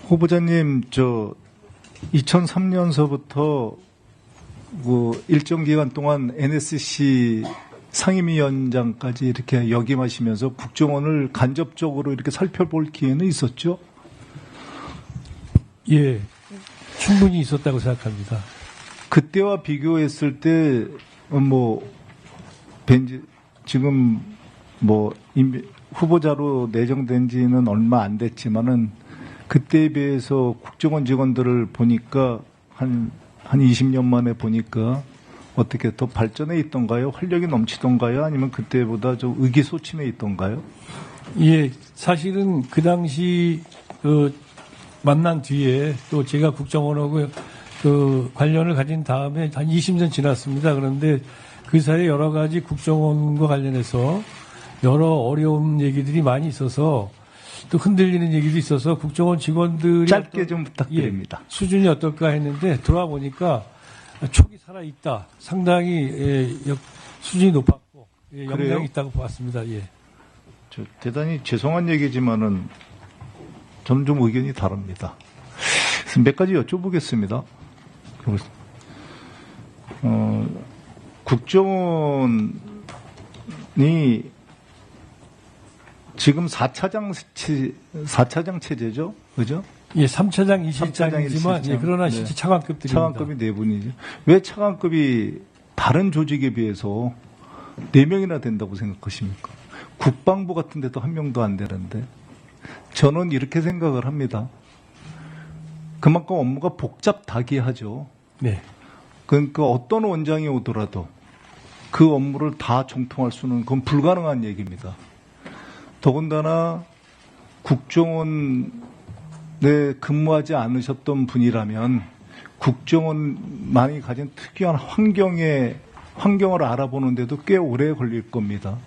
후보자님, 2003년서부터 일정 기간 동안 NSC 상임위원장까지 이렇게 역임하시면서 국정원을 간접적으로 이렇게 살펴볼 기회는 있었죠? 예, 충분히 있었다고 생각합니다. 그때와 비교했을 때, 지금 후보자로 내정된 지는 얼마 안 됐지만은 그때에 비해서 국정원 직원들을 보니까 한 20년 만에 보니까 어떻게 더 발전해 있던가요? 활력이 넘치던가요? 아니면 그때보다 좀 의기소침해 있던가요? 예, 사실은 그 당시 만난 뒤에 또 제가 국정원하고 관련을 가진 다음에 한 20년 지났습니다. 그런데 그 사이에 여러 가지 국정원과 관련해서 여러 어려운 얘기들이 많이 있어서 또 흔들리는 얘기도 있어서 국정원 직원들이 짧게 좀 부탁드립니다. 예, 수준이 어떨까 했는데 들어와 보니까 촉이 살아있다. 상당히 수준이 높았고 역량이 있다고 보았습니다. 예. 대단히 죄송한 얘기지만은 저는 좀 의견이 다릅니다. 그래서 몇 가지 여쭤보겠습니다. 국정원이 지금 4차장 체제죠? 그죠? 예, 3차장, 2실장이지만, 예, 그러나 실제 차관급들입니다. 차관급이 4분이죠. 왜 차관급이 다른 조직에 비해서 4명이나 된다고 생각하십니까? 국방부 같은 데도 1명도 안 되는데. 저는 이렇게 생각을 합니다. 그만큼 업무가 복잡다기하죠. 네. 그러니까 어떤 원장이 오더라도 그 업무를 다 정통할 수는 그건 불가능한 얘기입니다. 더군다나 국정원에 근무하지 않으셨던 분이라면 국정원만이 가진 특이한 환경을 알아보는데도 꽤 오래 걸릴 겁니다.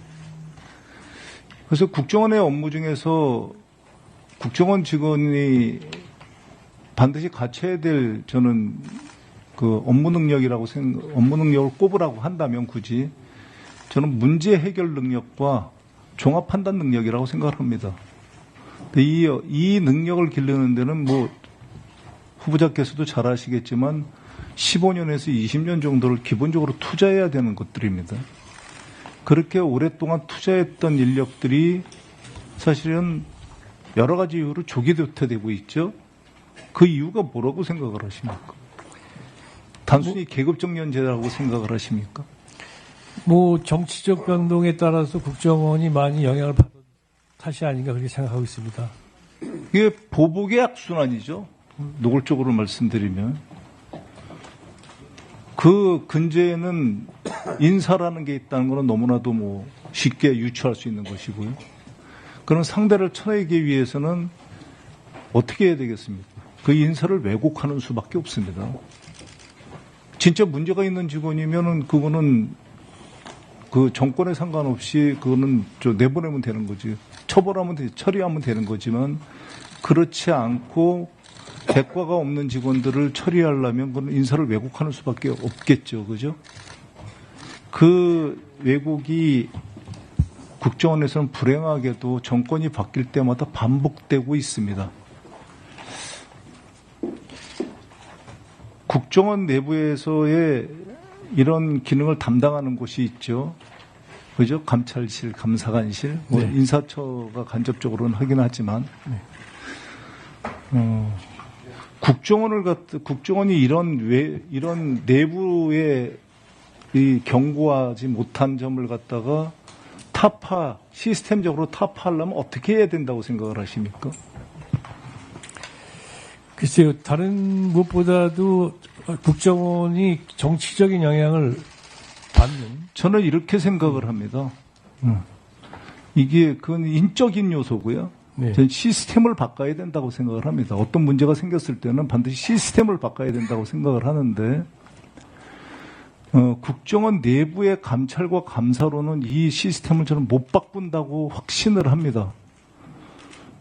그래서 국정원의 업무 중에서 국정원 직원이 반드시 갖춰야 될 저는 업무 능력을 꼽으라고 한다면 굳이 저는 문제 해결 능력과 종합 판단 능력이라고 생각을 합니다. 이 능력을 기르는 데는 후보자께서도 잘 아시겠지만 15년에서 20년 정도를 기본적으로 투자해야 되는 것들입니다. 그렇게 오랫동안 투자했던 인력들이 사실은 여러 가지 이유로 조기 도태되고 있죠. 그 이유가 뭐라고 생각을 하십니까? 단순히 계급적 연재라고 생각을 하십니까? 정치적 변동에 따라서 국정원이 많이 영향을 받은 탓이 아닌가 그렇게 생각하고 있습니다. 이게 보복의 악순환이죠. 노골적으로 말씀드리면. 그 근저에는 인사라는 게 있다는 것은 너무나도 쉽게 유추할 수 있는 것이고요. 그런 상대를 쳐내기 위해서는 어떻게 해야 되겠습니까? 그 인사를 왜곡하는 수밖에 없습니다. 진짜 문제가 있는 직원이면은 그거는 그 정권에 상관없이 그거는 내보내면 되는 거지. 처리하면 되는 거지만 그렇지 않고 대가가 없는 직원들을 처리하려면 그건 인사를 왜곡하는 수밖에 없겠죠. 그죠? 그 왜곡이 국정원에서는 불행하게도 정권이 바뀔 때마다 반복되고 있습니다. 국정원 내부에서의 이런 기능을 담당하는 곳이 있죠. 그죠? 감찰실, 감사관실, 네. 인사처가 간접적으로는 하긴 하지만, 국정원이 이런 내부에 경고하지 못한 점을 갖다가 시스템적으로 타파하려면 어떻게 해야 된다고 생각을 하십니까? 글쎄요, 다른 무엇보다도 국정원이 정치적인 영향을 받는. 저는 이렇게 생각을 합니다. 그건 인적인 요소고요. 네. 저는 시스템을 바꿔야 된다고 생각을 합니다. 어떤 문제가 생겼을 때는 반드시 시스템을 바꿔야 된다고 생각을 하는데, 국정원 내부의 감찰과 감사로는 이 시스템을 저는 못 바꾼다고 확신을 합니다.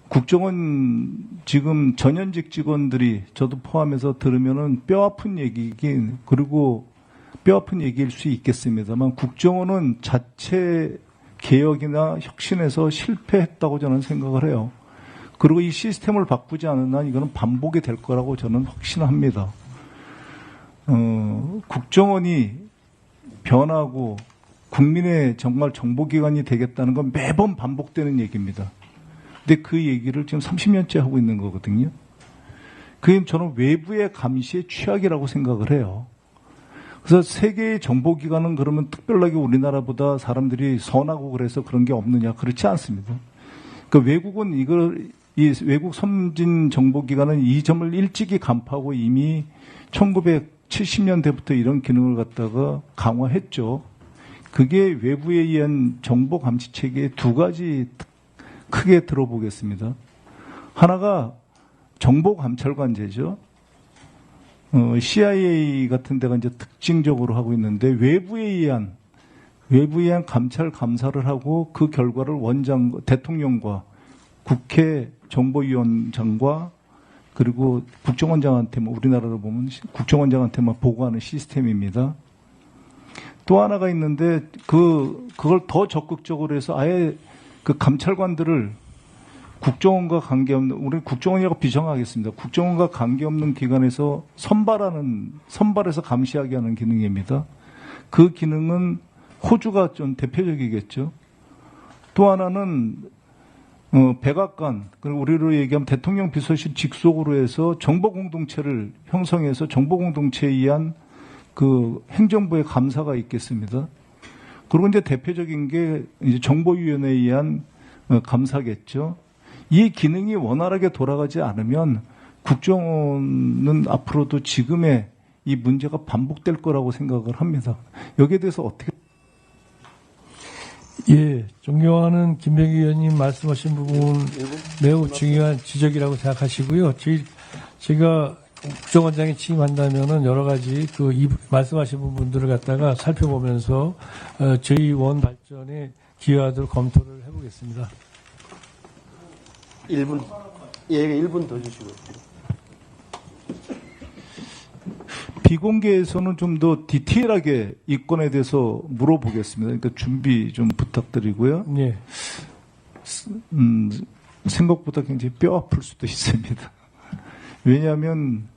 국정원 지금 전현직 직원들이 저도 포함해서 들으면은 뼈아픈 얘기이긴, 그리고 뼈아픈 얘기일 수 있겠습니다만 국정원은 자체 개혁이나 혁신에서 실패했다고 저는 생각을 해요. 그리고 이 시스템을 바꾸지 않는 한 이거는 반복이 될 거라고 저는 확신합니다. 국정원이 변하고 국민의 정말 정보기관이 되겠다는 건 매번 반복되는 얘기입니다. 근데 그 얘기를 지금 30년째 하고 있는 거거든요. 그게 저는 외부의 감시의 취약이라고 생각을 해요. 그래서 세계의 정보기관은 그러면 특별하게 우리나라보다 사람들이 선하고 그래서 그런 게 없느냐? 그렇지 않습니다. 그러니까 외국은 이 외국 선진 정보기관은 이 점을 일찍이 간파하고 이미 1970년대부터 이런 기능을 갖다가 강화했죠. 그게 외부에 의한 정보 감시 체계의 두 가지 크게 들어보겠습니다. 하나가 정보감찰관제죠. CIA 같은 데가 이제 특징적으로 하고 있는데 외부에 의한 감찰 감사를 하고 그 결과를 대통령과 국회 정보위원장과 그리고 국정원장한테만 우리나라로 보면 국정원장한테만 보고하는 시스템입니다. 또 하나가 있는데 그걸 더 적극적으로 해서 아예 그 감찰관들을 국정원과 관계없는 우리 국정원이라고 비정하겠습니다. 국정원과 관계없는 기관에서 선발해서 감시하게 하는 기능입니다. 그 기능은 호주가 좀 대표적이겠죠. 또 하나는 백악관 그리고 우리로 얘기하면 대통령 비서실 직속으로 해서 정보공동체를 형성해서 정보공동체에 의한 그 행정부의 감사가 있겠습니다. 그리고 이제 대표적인 게 이제 정보위원회에 의한 감사겠죠. 이 기능이 원활하게 돌아가지 않으면 국정원은 앞으로도 지금의 이 문제가 반복될 거라고 생각을 합니다. 여기에 대해서 어떻게? 예, 존경하는 김병기 의원님 말씀하신 부분 매우 중요한 지적이라고 생각하시고요. 제가 국정원장이 취임한다면은 여러 가지 말씀하신 부분들을 갖다가 살펴보면서 저희 원 발전에 기여하도록 검토를 해보겠습니다. 1분. 예, 1분 더 주시고요. 비공개에서는 좀 더 디테일하게 이 건에 대해서 물어보겠습니다. 그러니까 준비 좀 부탁드리고요. 예. 생각보다 굉장히 뼈 아플 수도 있습니다. 왜냐하면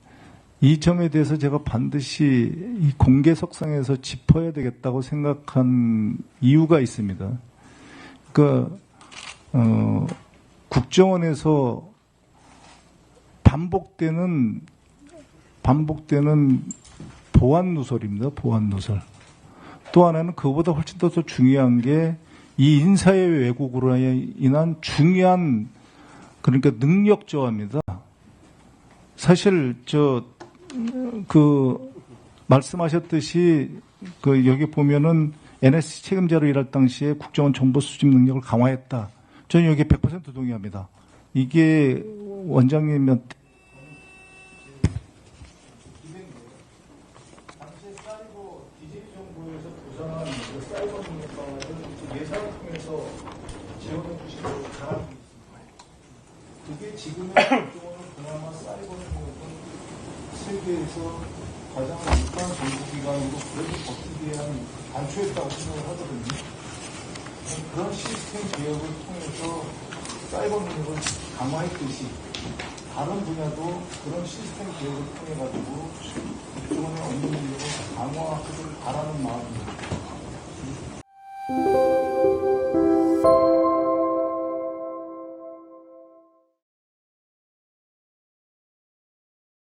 이 점에 대해서 제가 반드시 이 공개석상에서 짚어야 되겠다고 생각한 이유가 있습니다. 그러니까 국정원에서 반복되는 보안 누설입니다. 보안 누설. 또 하나는 그보다 훨씬 더 중요한 게 이 인사의 왜곡으로 인한 중요한 그러니까 능력 저하입니다. 사실 말씀하셨듯이 여기 보면은 NSC 책임자로 일할 당시에 국정원 정보 수집 능력을 강화했다. 저는 여기에 100% 동의합니다. 이게 원장님한테 당시에 사이버 디지털 정보에서 보장한 사이버 능력 강화를 예산을 통해서 지원해 주시고 잘하고 있습니다. 그게 지금의 국정원은 그나마 사이버 능력은 세계에서 가장 높은 정보기관으로 그래도 버티기 위한 안초했다고 생각을 하거든요. 그런 시스템 개혁을 통해서 사이버 능력을 강화했듯이 다른 분야도 그런 시스템 개혁을 통해 가지고 국정원의 업무 능력을 강화하기를 바라는 마음입니다.